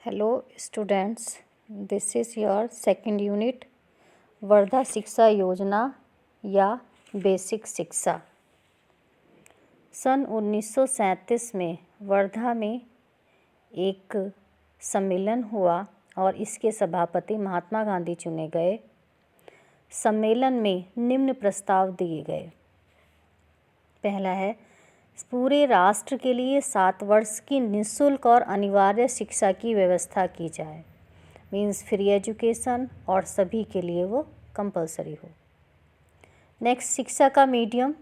Hello students, this is your second unit Wardha शिक्षा योजना या बेसिक शिक्षा। सन 1937 में वर्धा में एक सम्मेलन हुआ और इसके सभापति महात्मा गांधी चुने गए। सम्मेलन में निम्न प्रस्ताव दिए गए। पहला है, पूरे राष्ट्र के लिए 7 वर्ष की निःशुल्क और अनिवार्य शिक्षा की व्यवस्था की जाए। मीन्स फ्री एजुकेशन और सभी के लिए वो कंपलसरी हो। नेक्स्ट, शिक्षा का मीडियम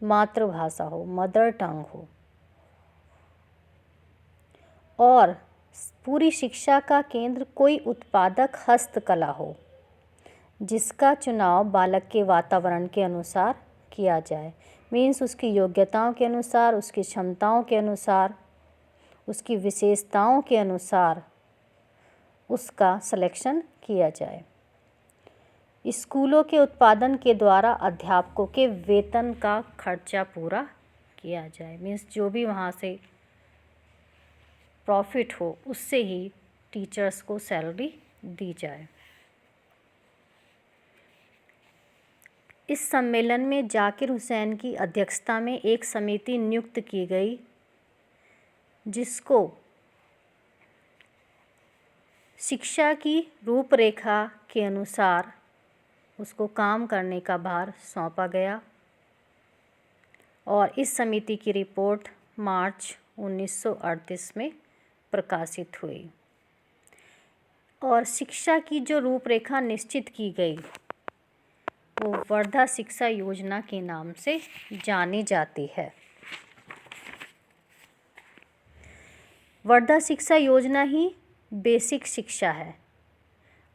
मातृभाषा हो, मदर टंग हो। और पूरी शिक्षा का केंद्र कोई उत्पादक हस्तकला हो जिसका चुनाव बालक के वातावरण के अनुसार किया जाए। मीन्स उसकी योग्यताओं के अनुसार, उसकी क्षमताओं के अनुसार, उसकी विशेषताओं के अनुसार उसका सिलेक्शन किया जाए। स्कूलों के उत्पादन के द्वारा अध्यापकों के वेतन का खर्चा पूरा किया जाए। मीन्स जो भी वहाँ से प्रॉफिट हो उससे ही टीचर्स को सैलरी दी जाए। इस सम्मेलन में जाकिर हुसैन की अध्यक्षता में एक समिति नियुक्त की गई जिसको शिक्षा की रूपरेखा के अनुसार उसको काम करने का भार सौंपा गया और इस समिति की रिपोर्ट मार्च 1938 में प्रकाशित हुई। और शिक्षा की जो रूपरेखा निश्चित की गई वो वर्धा शिक्षा योजना के नाम से जानी जाती है। वर्धा शिक्षा योजना ही बेसिक शिक्षा है।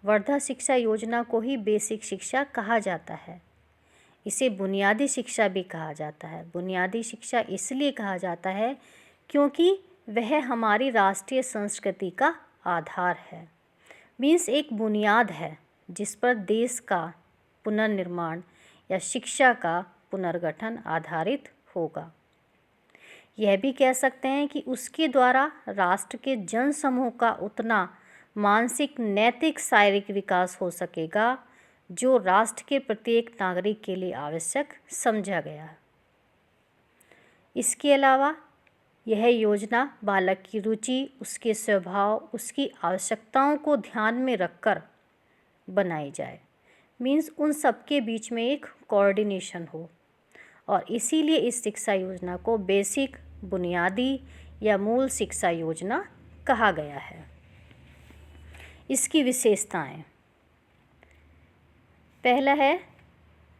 वर्धा शिक्षा योजना को ही बेसिक शिक्षा कहा जाता है। इसे बुनियादी शिक्षा भी कहा जाता है। बुनियादी शिक्षा इसलिए कहा जाता है क्योंकि वह हमारी राष्ट्रीय संस्कृति का आधार है। मीन्स एक बुनियाद है जिस पर देश का पुनर्निर्माण या शिक्षा का पुनर्गठन आधारित होगा। यह भी कह सकते हैं कि उसके द्वारा राष्ट्र के जन समूह का उतना मानसिक, नैतिक, शारीरिक विकास हो सकेगा जो राष्ट्र के प्रत्येक नागरिक के लिए आवश्यक समझा गया है। इसके अलावा यह योजना बालक की रुचि, उसके स्वभाव, उसकी आवश्यकताओं को ध्यान में रखकर बनाई जाए। मीन्स उन सबके बीच में एक कोऑर्डिनेशन हो और इसीलिए इस शिक्षा योजना को बेसिक, बुनियादी या मूल शिक्षा योजना कहा गया है। इसकी विशेषताएं, पहला है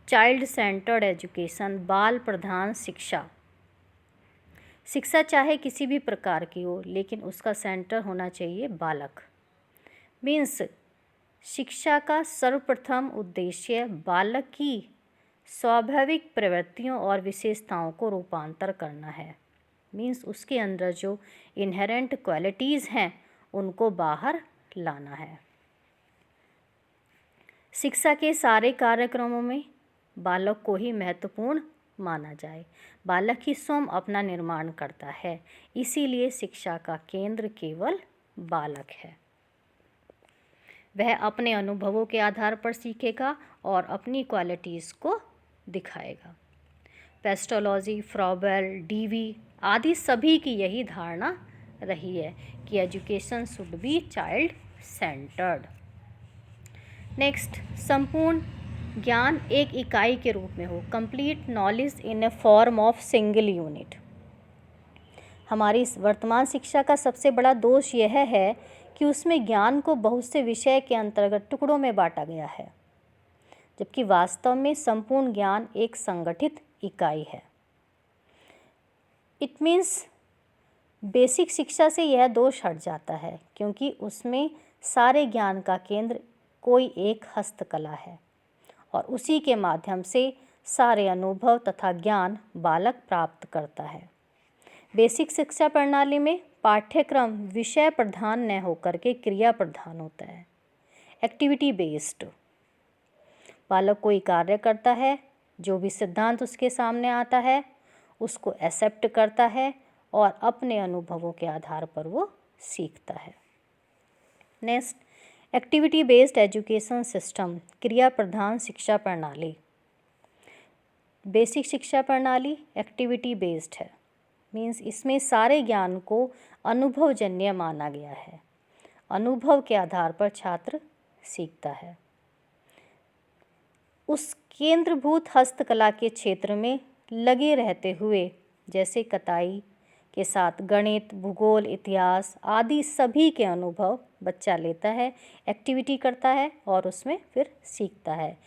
चाइल्ड सेंटर्ड एजुकेशन, बाल प्रधान शिक्षा। शिक्षा चाहे किसी भी प्रकार की हो लेकिन उसका सेंटर होना चाहिए बालक। मीन्स शिक्षा का सर्वप्रथम उद्देश्य बालक की स्वाभाविक प्रवृत्तियों और विशेषताओं को रूपांतर करना है। मीन्स उसके अंदर जो इनहेरेंट क्वालिटीज़ हैं उनको बाहर लाना है। शिक्षा के सारे कार्यक्रमों में बालक को ही महत्वपूर्ण माना जाए। बालक ही स्वयं अपना निर्माण करता है, इसीलिए शिक्षा का केंद्र केवल बालक है। वह अपने अनुभवों के आधार पर सीखेगा और अपनी क्वालिटीज़ को दिखाएगा। पेस्टोलॉजी, फ्रॉबेल, डीवी आदि सभी की यही धारणा रही है कि education should be child centred. Next, संपूर्ण ज्ञान एक इकाई के रूप में हो, complete knowledge in A form of single unit. हमारी वर्तमान शिक्षा का सबसे बड़ा दोष यह है कि उसमें ज्ञान को बहुत से विषय के अंतर्गत टुकड़ों में बांटा गया है, जबकि वास्तव में संपूर्ण ज्ञान एक संगठित इकाई है। इट मीन्स बेसिक शिक्षा से यह दोष हट जाता है क्योंकि उसमें सारे ज्ञान का केंद्र कोई एक हस्तकला है और उसी के माध्यम से सारे अनुभव तथा ज्ञान बालक प्राप्त करता है। बेसिक शिक्षा प्रणाली में पाठ्यक्रम विषय प्रधान न होकर के क्रिया प्रधान होता है, एक्टिविटी बेस्ड। बालक कोई कार्य करता है, जो भी सिद्धांत उसके सामने आता है उसको एक्सेप्ट करता है और अपने अनुभवों के आधार पर वो सीखता है। Next, activity based education system, क्रिया प्रधान शिक्षा प्रणाली। बेसिक शिक्षा प्रणाली एक्टिविटी बेस्ड है, मीन्स इसमें सारे ज्ञान को अनुभवजन्य माना गया है। अनुभव के आधार पर छात्र सीखता है। उस केंद्रभूत हस्तकला के क्षेत्र में लगे रहते हुए, जैसे कताई के साथ गणित, भूगोल, इतिहास आदि सभी के अनुभव बच्चा लेता है, एक्टिविटी करता है और उसमें फिर सीखता है।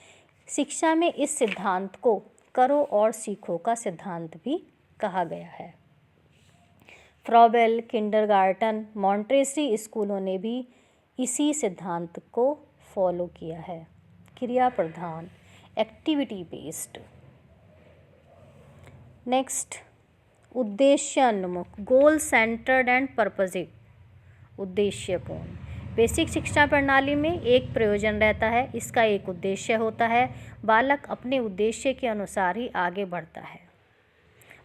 शिक्षा में इस सिद्धांत को करो और सीखो का सिद्धांत भी कहा गया है। फ्रॉबेल, किंडरगार्टन, मॉन्टेसरी स्कूलों ने भी इसी सिद्धांत को फॉलो किया है। क्रिया प्रधान, एक्टिविटी बेस्ड। नेक्स्ट, उद्देश्योन्मुख, गोल सेंटर्ड एंड पर्पसिव, उद्देश्यपूर्ण। बेसिक शिक्षा प्रणाली में एक प्रयोजन रहता है, इसका एक उद्देश्य होता है। बालक अपने उद्देश्य के अनुसार ही आगे बढ़ता है।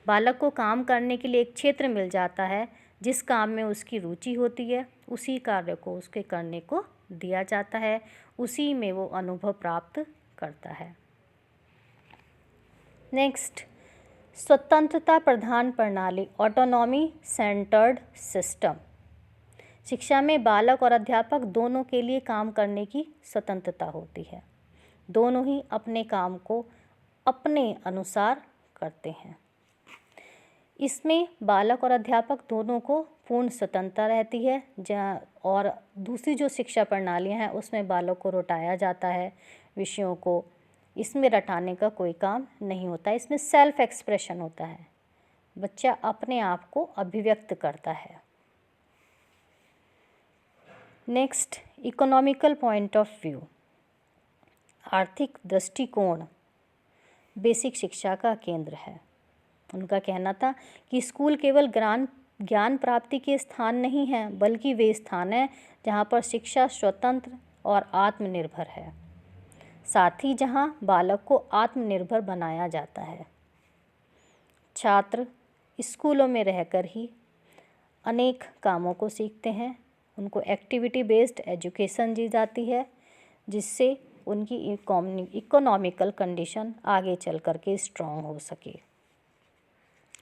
बालक को काम करने के लिए एक क्षेत्र मिल जाता है, जिस काम में उसकी रुचि होती है उसी कार्य को उसके करने को दिया जाता है, उसी में वो अनुभव प्राप्त करता है। नेक्स्ट, स्वतंत्रता प्रधान प्रणाली, ऑटोनॉमी सेंटर्ड सिस्टम। शिक्षा में बालक और अध्यापक दोनों के लिए काम करने की स्वतंत्रता होती है। दोनों ही अपने काम को अपने अनुसार करते हैं। इसमें बालक और अध्यापक दोनों को पूर्ण स्वतंत्रता रहती है। और दूसरी जो शिक्षा प्रणालियाँ हैं उसमें बालक को रटाया जाता है विषयों को। इसमें रटाने का कोई काम नहीं होता, इसमें सेल्फ एक्सप्रेशन होता है, बच्चा अपने आप को अभिव्यक्त करता है। Next, economical point of view, आर्थिक दृष्टिकोण बेसिक शिक्षा का केंद्र है। उनका कहना था कि स्कूल केवल ज्ञान प्राप्ति के स्थान नहीं है, बल्कि वे स्थान है जहाँ पर शिक्षा स्वतंत्र और आत्मनिर्भर है, साथ ही जहाँ बालक को आत्मनिर्भर बनाया जाता है। छात्र स्कूलों में रहकर ही अनेक कामों को सीखते हैं, उनको एक्टिविटी बेस्ड एजुकेशन दी जाती है, जिससे उनकी इकोनॉमिकल कंडीशन आगे चल कर के स्ट्रॉन्ग हो सके,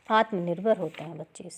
आत्मनिर्भर होते हैं बच्चे।